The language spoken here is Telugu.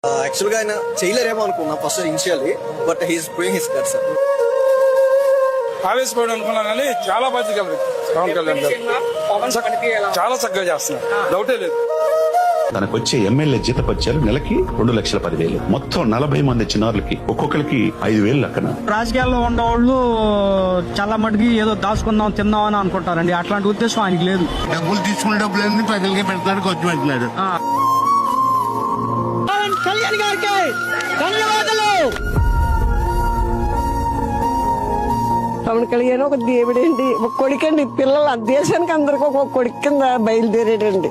యాక్చువల్ గా ఆయన చేయలేరేమో అనుకున్నా first initially, but he's doing his best sir. ఆవేశపడి అనుకున్నా కానీ చాలా బాధ్యత కలిగింది పవన్ కళ్యాణ్ గారు. చాలా చక్కగా చేస్తున్నారు, డౌటే లేదు. తనకు వచ్చే ఎమ్మెల్యే జీతపత్యాలు నెలకి 2,10,000. మొత్తం 40 మంది చిన్నారులకి ఒక్కొక్కరికి 5,000 లెక్కన. రాజకీయాల్లో ఉండేవాళ్ళు చాలా మటుకి ఏదో దాచుకుందాం తిందాం అని అనుకుంటారండి. అట్లాంటి ఉద్దేశం ఆయనకి లేదు. డబ్బులు తీసుకునే డబ్బులన్నీ ప్రజలకి పెడతాడు, ఖర్చు పెట్టినాడు. కళ్యాణ్ గారికి ధన్యవాదాలు. పవన్ కళ్యాణ్ ఒక దేవుడండి, ఒక కొడుకండి. పిల్లలు దేశానికి అందరికి ఒక కొడుకు కింద బయలుదేరాడండి.